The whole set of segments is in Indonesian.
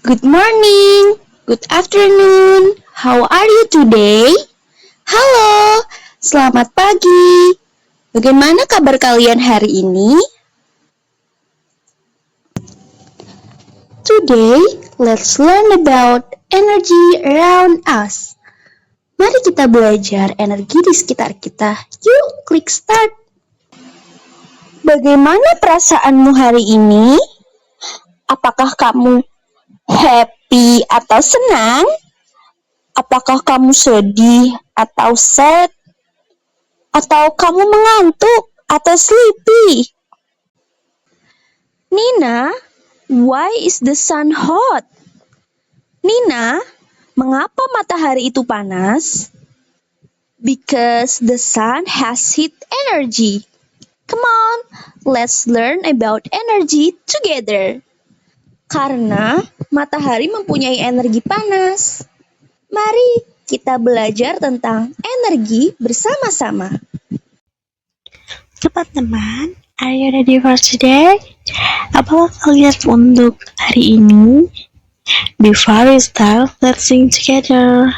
Good morning, good afternoon, how are you today? Halo, selamat pagi. Bagaimana kabar kalian hari ini? Today, let's learn about energy around us. Mari kita belajar energi di sekitar kita. Yuk, klik start. Bagaimana perasaanmu hari ini? Apakah kamu happy atau senang? Apakah kamu sedih atau sad? Atau kamu mengantuk atau sleepy? Nina, why is the sun hot? Nina, mengapa matahari itu panas? Because the sun has heat energy. Come on, let's learn about energy together. Karena matahari mempunyai energi panas. Mari kita belajar tentang energi bersama-sama. Teman-teman, are you ready for today? Apakah kalian untuk hari ini? Before we start, let's sing together.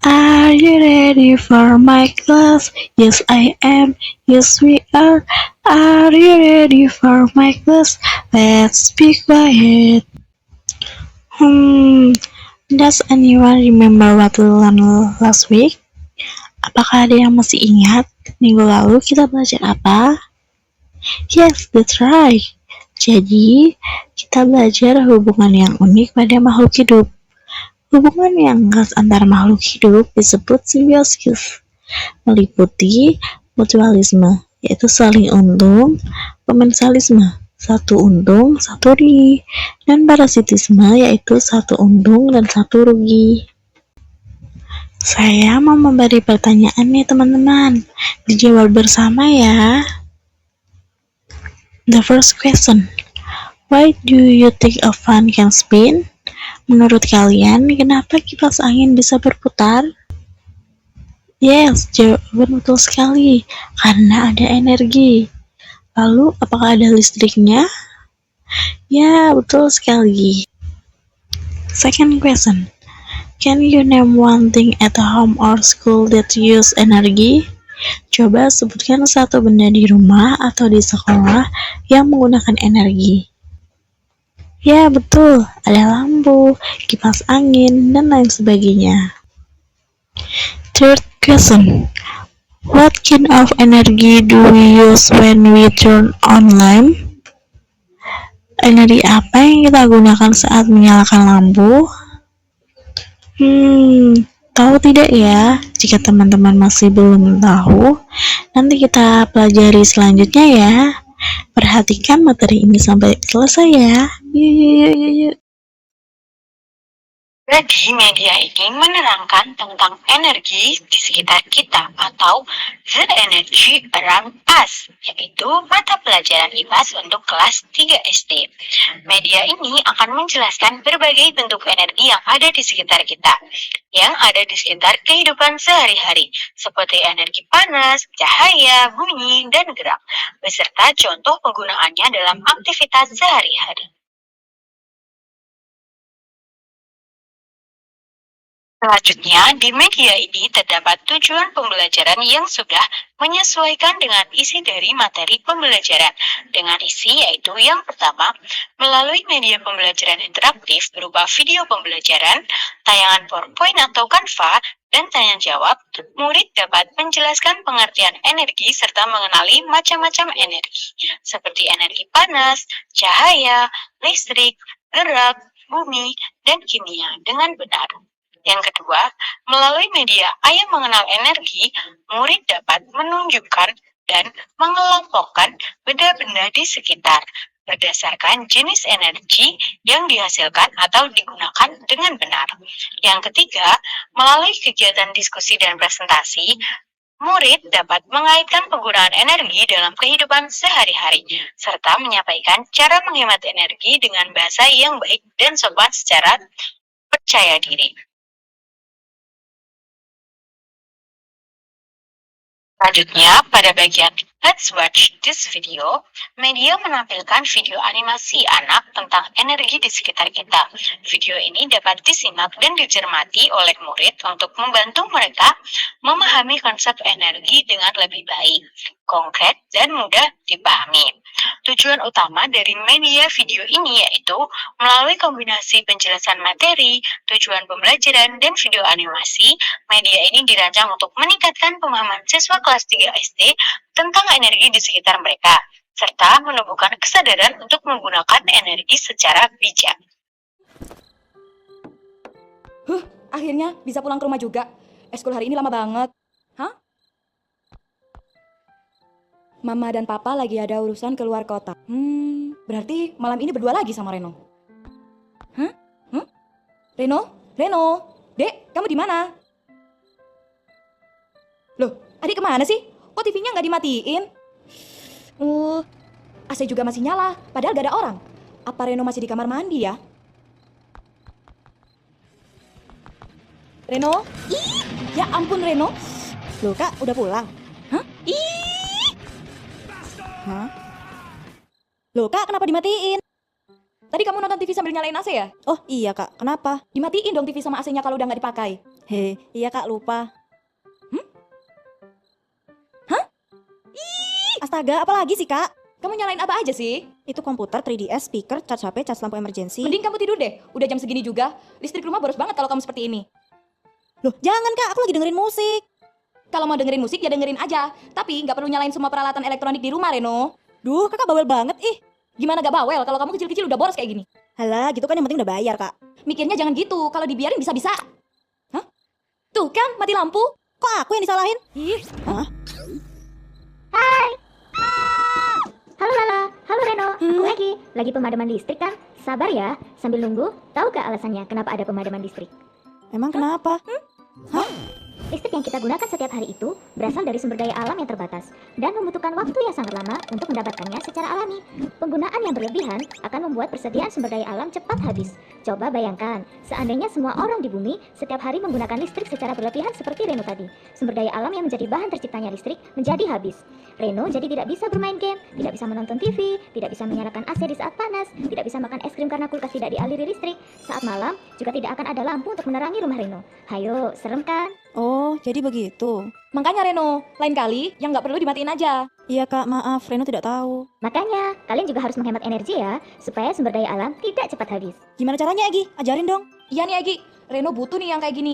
Are you ready for my class? Yes, I am. Yes, we are. Are you ready for my class? Let's be quiet. Does anyone remember what we learned last week? Apakah ada yang masih ingat minggu lalu kita belajar apa? Yes, that's right. Jadi, kita belajar hubungan yang unik pada makhluk hidup. Hubungan yang khas antara makhluk hidup disebut simbiosis, meliputi mutualisme, yaitu saling untung, komensalisme, satu untung, satu rugi, dan parasitisme, yaitu satu untung dan satu rugi. Saya mau memberi pertanyaan nih teman-teman, dijawab bersama ya. The first question, why do you think a fan can spin? Menurut kalian, kenapa kipas angin bisa berputar? Yes, jawaban betul sekali, karena ada energi. Lalu, apakah ada listriknya? Ya, betul sekali. Second question, can you name one thing at home or school that use energy? Coba sebutkan satu benda di rumah atau di sekolah yang menggunakan energi. Ya, betul. Ada lampu, kipas angin, dan lain sebagainya. Third question. What kind of energy do we use when we turn on lamp? Energi apa yang kita gunakan saat menyalakan lampu? Tahu tidak ya? Jika teman-teman masih belum tahu, nanti kita pelajari selanjutnya ya. Perhatikan materi ini sampai selesai ya. Yuk. Jadi media ini menerangkan tentang energi di sekitar kita atau the energy around us, yaitu mata pelajaran IPAS untuk kelas 3 SD. Media ini akan menjelaskan berbagai bentuk energi yang ada di sekitar kita, yang ada di sekitar kehidupan sehari-hari, seperti energi panas, cahaya, bunyi, dan gerak, beserta contoh penggunaannya dalam aktivitas sehari-hari. Selanjutnya, di media ini terdapat tujuan pembelajaran yang sudah menyesuaikan dengan isi dari materi pembelajaran. Dengan isi yaitu yang pertama, melalui media pembelajaran interaktif berupa video pembelajaran, tayangan PowerPoint atau Canva, dan tanya jawab, murid dapat menjelaskan pengertian energi serta mengenali macam-macam energi, seperti energi panas, cahaya, listrik, gerak, bumi, dan kimia dengan benar. Yang kedua, melalui media Ayah Mengenal Energi, murid dapat menunjukkan dan mengelompokkan benda-benda di sekitar berdasarkan jenis energi yang dihasilkan atau digunakan dengan benar. Yang ketiga, melalui kegiatan diskusi dan presentasi, murid dapat mengaitkan penggunaan energi dalam kehidupan sehari-hari, serta menyampaikan cara menghemat energi dengan bahasa yang baik dan sopan secara percaya diri. Selanjutnya, pada bagian Let's Watch This Video, media menampilkan video animasi anak tentang energi di sekitar kita. Video ini dapat disimak dan dicermati oleh murid untuk membantu mereka memahami konsep energi dengan lebih baik, konkret, dan mudah dipahami. Tujuan utama dari media video ini yaitu melalui kombinasi penjelasan materi, tujuan pembelajaran, dan video animasi, media ini dirancang untuk meningkatkan pemahaman siswa kelas 3 SD tentang energi di sekitar mereka, serta menumbuhkan kesadaran untuk menggunakan energi secara bijak. Akhirnya bisa pulang ke rumah juga. Eskul hari ini lama banget. Hah? Mama dan Papa lagi ada urusan keluar kota. Berarti malam ini berdua lagi sama Reno. Hah? Reno? Reno? Dek, kamu di mana? Loh, adik kemana sih? Kok TV-nya nggak dimatiin? AC juga masih nyala, padahal gak ada orang. Apa Reno masih di kamar mandi ya? Reno? Ih, ya ampun Reno. Loh kak, udah pulang? Hah? Ih! Hah? Loh kak, kenapa dimatiin? Tadi kamu nonton TV sambil nyalain AC ya? Oh iya kak, kenapa? Dimatiin dong TV sama AC-nya kalau udah nggak dipakai. Iya kak, lupa. Hah? Astaga, apa lagi sih kak? Kamu nyalain apa aja sih? Itu komputer, 3DS, speaker, charge HP, charge lampu emergency. Mending kamu tidur deh, udah jam segini juga. Listrik rumah boros banget kalau kamu seperti ini. Loh jangan kak, aku lagi dengerin musik. Kalau mau dengerin musik ya dengerin aja. Tapi nggak perlu nyalain semua peralatan elektronik di rumah, Reno. Duh kakak bawel banget ih. Gimana gak bawel kalau kamu kecil-kecil udah boros kayak gini? Halah, gitu kan yang penting udah bayar kak. Mikirnya jangan gitu, kalau dibiarin bisa-bisa. Hah? Tuh kan, mati lampu. Kok aku yang disalahin? Ih, Hah? Halo Lala, halo Reno, aku lagi pemadaman listrik kan? Sabar ya, sambil nunggu, tahu gak alasannya kenapa ada pemadaman listrik? Emang kenapa? Listrik yang kita gunakan setiap hari itu berasal dari sumber daya alam yang terbatas dan membutuhkan waktu yang sangat lama untuk mendapatkannya secara alami. Penggunaan yang berlebihan akan membuat persediaan sumber daya alam cepat habis. Coba bayangkan, seandainya semua orang di bumi setiap hari menggunakan listrik secara berlebihan seperti Reno tadi. Sumber daya alam yang menjadi bahan terciptanya listrik menjadi habis. Reno jadi tidak bisa bermain game, tidak bisa menonton TV, tidak bisa menyalakan AC di saat panas, tidak bisa makan es krim karena kulkas tidak dialiri listrik. Saat malam juga tidak akan ada lampu untuk menerangi rumah Reno. Hayo, serem kan? Oh, jadi begitu. makanya Reno, lain kali yang nggak perlu dimatiin aja. Iya kak, maaf, Reno tidak tahu. Makanya, kalian juga harus menghemat energi ya, supaya sumber daya alam tidak cepat habis. Gimana caranya Egi? Ajarin dong. Iya nih Egi, Reno butuh nih yang kayak gini.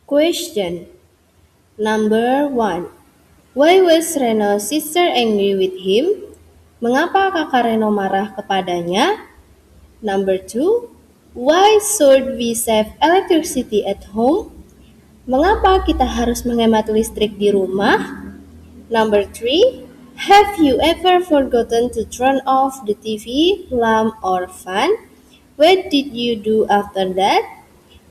Question number 1. Why was Reno's sister angry with him? Mengapa kakak Reno marah kepadanya? Number 2. Why should we save electricity at home? Mengapa kita harus menghemat listrik di rumah? Number 3. Have you ever forgotten to turn off the TV, lamp, or fan? What did you do after that?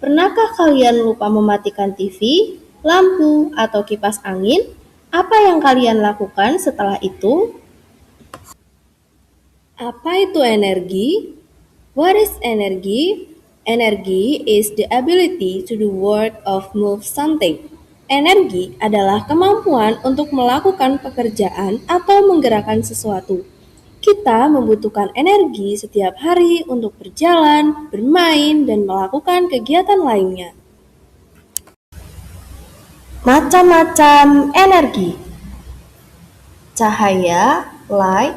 Pernahkah kalian lupa mematikan TV, lampu, atau kipas angin? Apa yang kalian lakukan setelah itu? Apa itu energi? What is energy? Energy is the ability to do work of move something. Energi adalah kemampuan untuk melakukan pekerjaan atau menggerakkan sesuatu. Kita membutuhkan energi setiap hari untuk berjalan, bermain, dan melakukan kegiatan lainnya. Macam-macam energi: cahaya, light,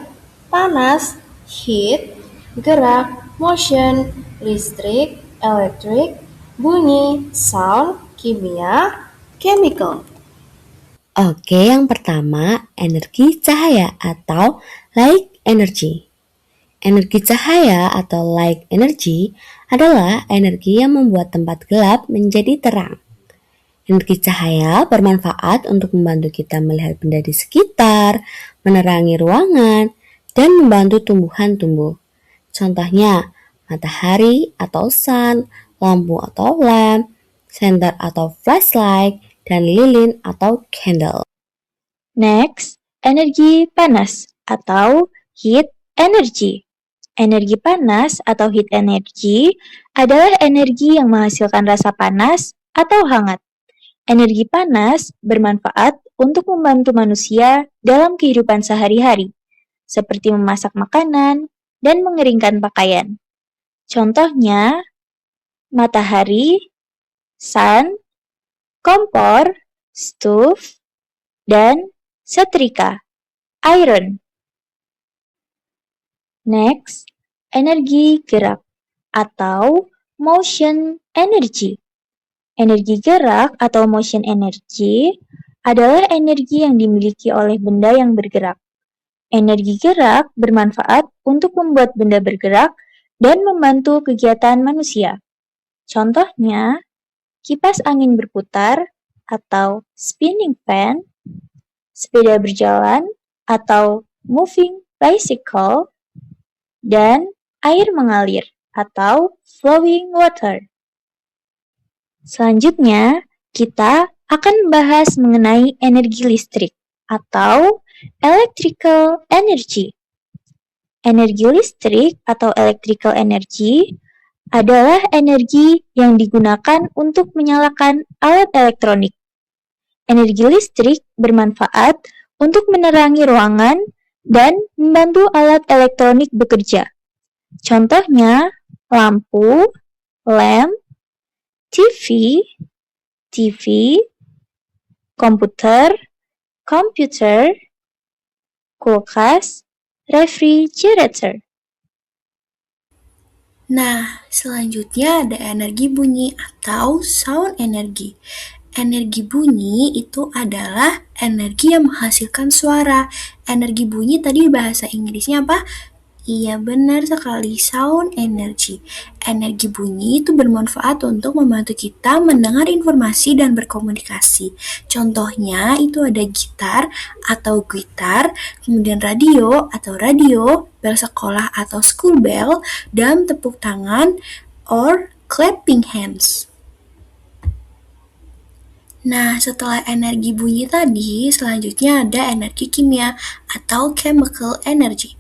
panas, heat, gerak, motion, listrik, electric, bunyi, sound, kimia, chemical. Oke, yang pertama, energi cahaya atau light energy. Energi cahaya atau light energy adalah energi yang membuat tempat gelap menjadi terang. Energi cahaya bermanfaat untuk membantu kita melihat benda di sekitar, menerangi ruangan, dan membantu tumbuhan tumbuh. Contohnya, matahari atau sun, lampu atau lamp, senter atau flashlight, dan lilin atau candle. Next, energi panas atau heat energy. Energi panas atau heat energy adalah energi yang menghasilkan rasa panas atau hangat. Energi panas bermanfaat untuk membantu manusia dalam kehidupan sehari-hari, seperti memasak makanan dan mengeringkan pakaian. Contohnya, matahari, sun, kompor, stove, dan setrika, iron. Next, energi gerak atau motion energy. Energi gerak atau motion energy adalah energi yang dimiliki oleh benda yang bergerak. Energi gerak bermanfaat untuk membuat benda bergerak dan membantu kegiatan manusia. Contohnya, kipas angin berputar atau spinning fan, sepeda berjalan atau moving bicycle, dan air mengalir atau flowing water. Selanjutnya, kita akan membahas mengenai energi listrik atau electrical energy. Energi listrik atau electrical energy adalah energi yang digunakan untuk menyalakan alat elektronik. Energi listrik bermanfaat untuk menerangi ruangan dan membantu alat elektronik bekerja. Contohnya, lampu, lamp, TV, komputer, kulkas, refrigerator. Nah, selanjutnya ada energi bunyi atau sound energy. Energi bunyi itu adalah energi yang menghasilkan suara. Energi bunyi tadi bahasa Inggrisnya apa? Iya, benar sekali, sound energy. Energi bunyi itu bermanfaat untuk membantu kita mendengar informasi dan berkomunikasi. Contohnya itu ada gitar atau gitar, kemudian radio atau radio, bel sekolah atau school bell, dan tepuk tangan or clapping hands. Nah, setelah energi bunyi tadi, selanjutnya ada energi kimia atau chemical energy.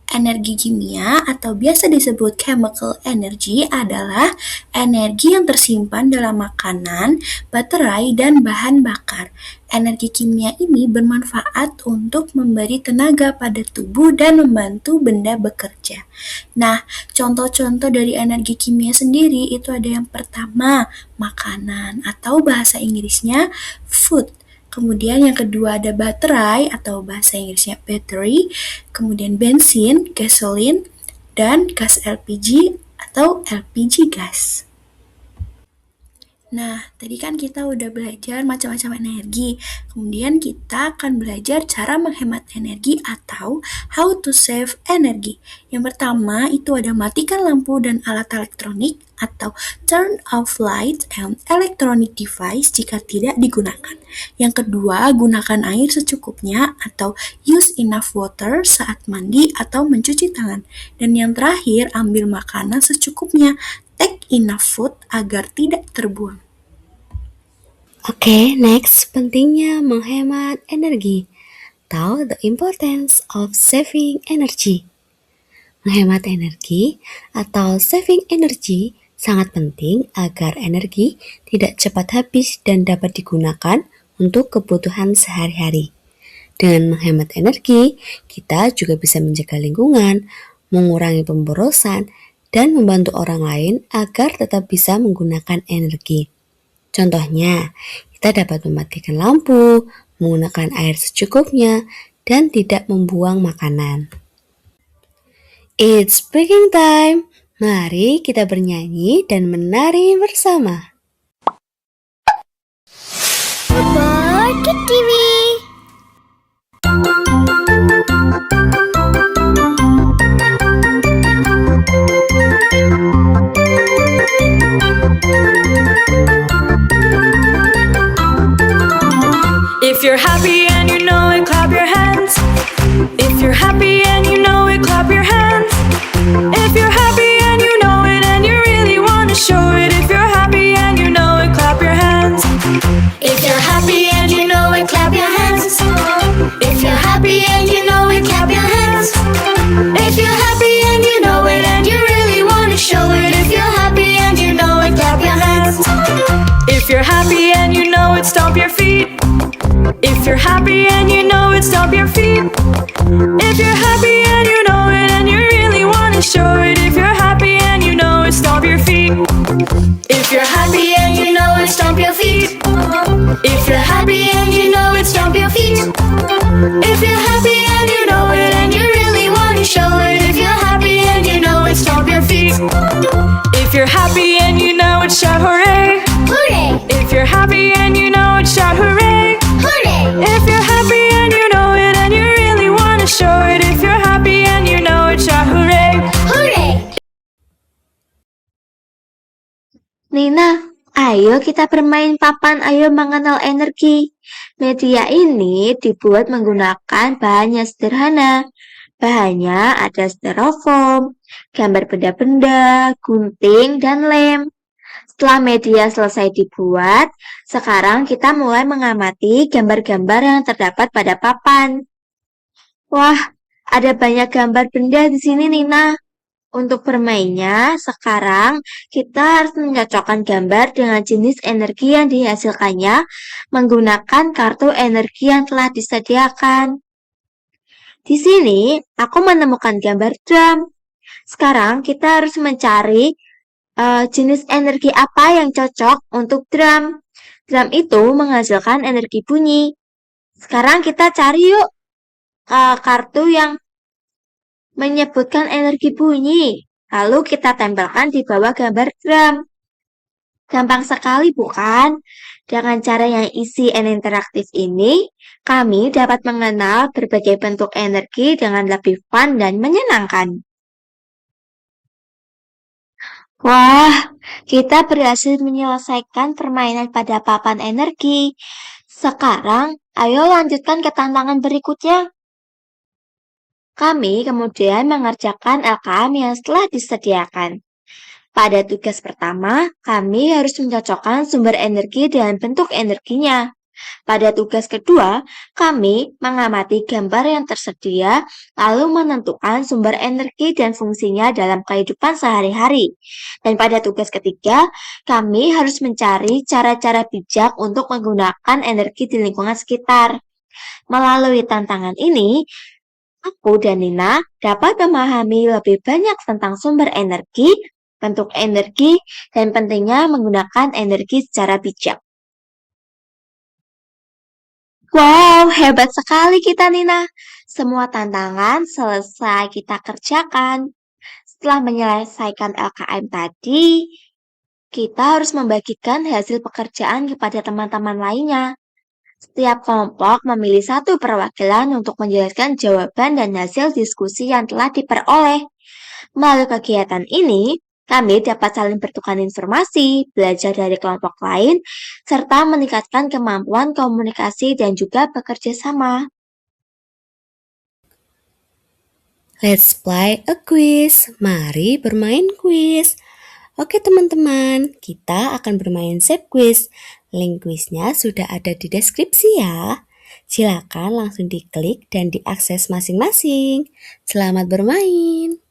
Energi kimia atau biasa disebut chemical energy adalah energi yang tersimpan dalam makanan, baterai, dan bahan bakar. Energi kimia ini bermanfaat untuk memberi tenaga pada tubuh dan membantu benda bekerja. Nah, contoh-contoh dari energi kimia sendiri itu ada yang pertama, makanan atau bahasa Inggrisnya food. Kemudian yang kedua ada baterai atau bahasa Inggrisnya battery, kemudian bensin, gasolin, dan gas LPG atau LPG gas. Nah, tadi kan kita udah belajar macam-macam energi. Kemudian kita akan belajar cara menghemat energi atau how to save energy. Yang pertama itu ada matikan lampu dan alat elektronik atau turn off lights and electronic device jika tidak digunakan. Yang kedua, gunakan air secukupnya atau use enough water saat mandi atau mencuci tangan. Dan yang terakhir, ambil makanan secukupnya. Take enough food agar tidak terbuang. Oke, next, pentingnya menghemat energi. Tahu the importance of saving energy. Menghemat energi atau saving energy sangat penting agar energi tidak cepat habis dan dapat digunakan untuk kebutuhan sehari-hari. Dengan menghemat energi, kita juga bisa menjaga lingkungan, mengurangi pemborosan, dan membantu orang lain agar tetap bisa menggunakan energi. Contohnya, kita dapat mematikan lampu, menggunakan air secukupnya, dan tidak membuang makanan. It's breaking time! Mari kita bernyanyi dan menari bersama. Kid TV. If you're happy and you know it, clap your hands. If you're happy and you know it, clap your hands. If you're happy and you know it and you really want to show it. If you're happy and you know it, clap your hands. If you're happy and you know it, clap your hands. If you're happy and you're happy and you know it, stomp your feet. If you're happy and you know it and you really want to show it. If you're happy and you know it, stomp your feet. If you're happy and you know it, stomp your feet. If you're happy and you know it, stomp your feet. If you're happy and you know it and you really want to show it. If you're happy and you know it, stomp your feet. If you're happy and you know it, shout hooray. Hooray! If you're happy and you know it, shout hooray. Hooray! If you're happy and you know it and you really want to show it. If you're happy and you know it, shout hooray. Hooray! Nina, ayo kita bermain papan Ayo Mengenal Energi. Media ini dibuat menggunakan bahan yang sederhana. Bahannya ada styrofoam, gambar benda-benda, gunting, dan lem. Setelah media selesai dibuat, sekarang kita mulai mengamati gambar-gambar yang terdapat pada papan. Wah, ada banyak gambar benda di sini, Nina. Untuk bermainnya, sekarang kita harus mencocokkan gambar dengan jenis energi yang dihasilkannya menggunakan kartu energi yang telah disediakan. Di sini, aku menemukan gambar drum. Sekarang kita harus mencari jenis energi apa yang cocok untuk drum. Drum itu menghasilkan energi bunyi. Sekarang kita cari yuk kartu yang menyebutkan energi bunyi. Lalu kita tempelkan di bawah gambar drum. Gampang sekali bukan? Dengan cara yang easy and interaktif ini, kami dapat mengenal berbagai bentuk energi dengan lebih fun dan menyenangkan. Wah, kita berhasil menyelesaikan permainan pada papan energi. Sekarang, ayo lanjutkan ke tantangan berikutnya. Kami kemudian mengerjakan LKM yang telah disediakan. Pada tugas pertama, kami harus mencocokkan sumber energi dengan bentuk energinya. Pada tugas kedua, kami mengamati gambar yang tersedia, lalu menentukan sumber energi dan fungsinya dalam kehidupan sehari-hari. Dan pada tugas ketiga, kami harus mencari cara-cara bijak untuk menggunakan energi di lingkungan sekitar. Melalui tantangan ini, aku dan Nina dapat memahami lebih banyak tentang sumber energi, bentuk energi, dan pentingnya menggunakan energi secara bijak. Wow, hebat sekali kita, Nina. Semua tantangan selesai kita kerjakan. Setelah menyelesaikan LKM tadi, kita harus membagikan hasil pekerjaan kepada teman-teman lainnya. Setiap kelompok memilih satu perwakilan untuk menjelaskan jawaban dan hasil diskusi yang telah diperoleh. Melalui kegiatan ini, kami dapat saling bertukar informasi, belajar dari kelompok lain, serta meningkatkan kemampuan komunikasi dan juga bekerja sama. Let's play a quiz. Mari bermain quiz. Oke teman-teman, kita akan bermain shape quiz. Link quiznya sudah ada di deskripsi ya. Silakan langsung diklik dan diakses masing-masing. Selamat bermain.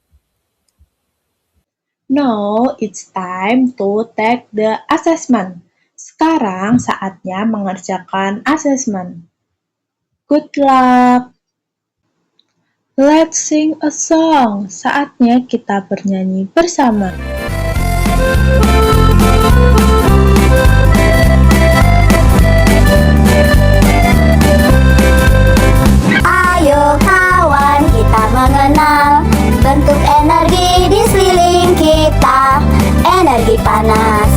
Now it's time to take the assessment. Sekarang saatnya mengerjakan assessment. Good luck. Let's sing a song. Saatnya kita bernyanyi bersama. Ayo kawan, kita mengenal bentuk energi di sekeliling kita. Energi panas,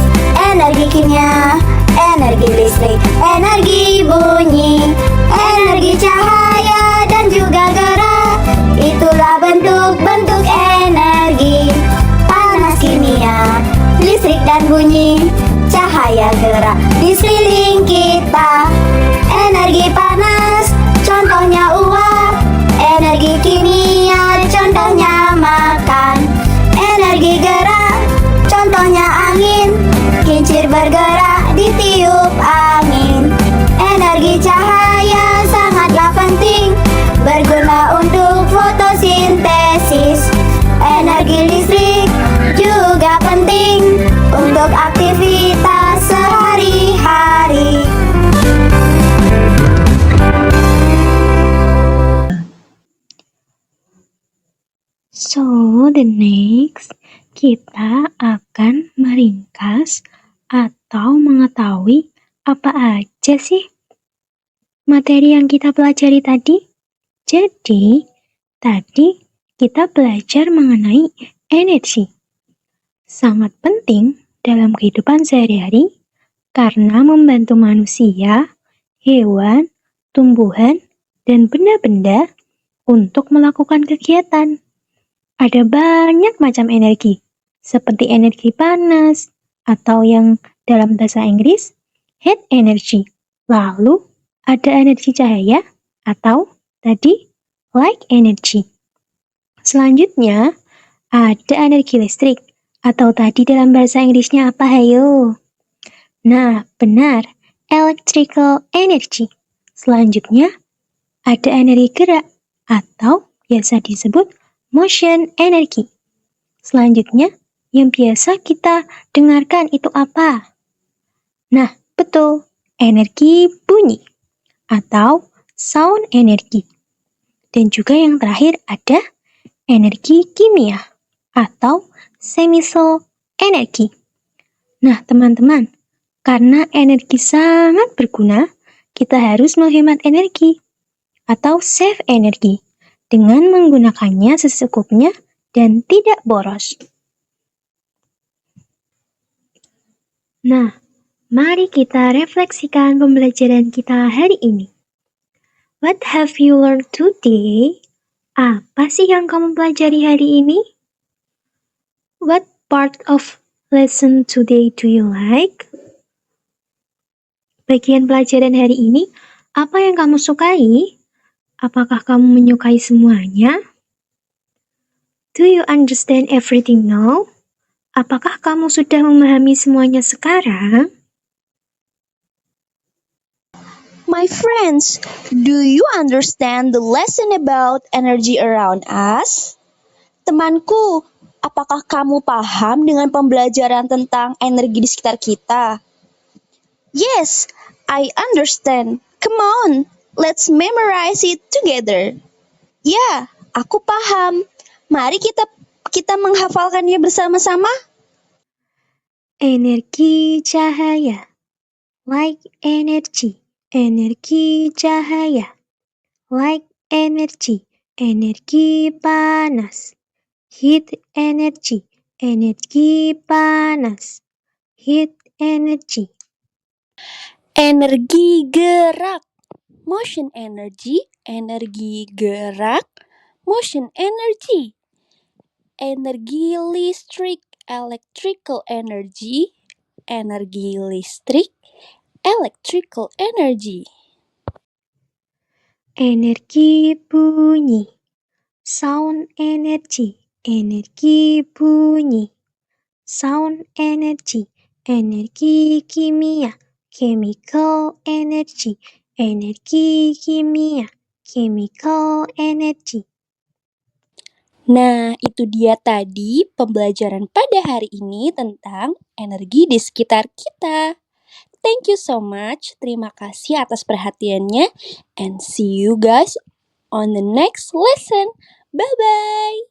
energi kimia, energi listrik, energi bunyi, energi cahaya dan juga gerak. Itulah bentuk-bentuk energi. Panas kimia, listrik dan bunyi, cahaya gerak di sekeliling kita. Energi panas, contohnya uap. Energi kimia, contohnya makan. Energi gerak, contohnya angin. Kincir bergerak ditiup angin. Energi cahaya sangatlah penting, berguna untuk fotosintesis. Energi listrik juga penting untuk aktivitas sehari-hari. the next, kita akan meringkas atau mengetahui apa aja sih materi yang kita pelajari tadi. Jadi, tadi kita belajar mengenai energi. Sangat penting dalam kehidupan sehari-hari karena membantu manusia, hewan, tumbuhan, dan benda-benda untuk melakukan kegiatan. Ada banyak macam energi, seperti energi panas, atau yang dalam bahasa Inggris, heat energy. Lalu, ada energi cahaya, atau tadi, light energy. Selanjutnya, ada energi listrik, atau tadi dalam bahasa Inggrisnya apa, hayo? Nah, benar, electrical energy. Selanjutnya, ada energi gerak, atau biasa disebut motion energy. Selanjutnya, yang biasa kita dengarkan itu apa? Nah, betul, energi bunyi atau sound energy. Dan juga yang terakhir ada energi kimia atau chemical energy. Nah, teman-teman, karena energi sangat berguna, kita harus menghemat energi atau save energi dengan menggunakannya secukupnya dan tidak boros. Nah, mari kita refleksikan pembelajaran kita hari ini. What have you learned today? Apa sih yang kamu pelajari hari ini? What part of lesson today do you like? Bagian pelajaran hari ini, apa yang kamu sukai? Apakah kamu menyukai semuanya? Do you understand everything now? Apakah kamu sudah memahami semuanya sekarang? My friends, do you understand the lesson about energy around us? Temanku, apakah kamu paham dengan pembelajaran tentang energi di sekitar kita? Yes, I understand. Come on, let's memorize it together. Ya, aku paham. Mari kita menghafalkannya bersama-sama. Energi cahaya, light energy. Energi cahaya, light energy. Energi panas, heat energy. Energi panas, heat energy. Energi gerak, motion energy. Energi gerak, motion energy. Energi listrik, electrical energy. Energi listrik, electrical energy. Energi bunyi, sound energy. Energi bunyi, sound energy. Energi kimia, chemical energy. Energi kimia, chemical energy. Nah, itu dia tadi pembelajaran pada hari ini tentang energi di sekitar kita. Thank you so much. Terima kasih atas perhatiannya. And see you guys on the next lesson. Bye-bye.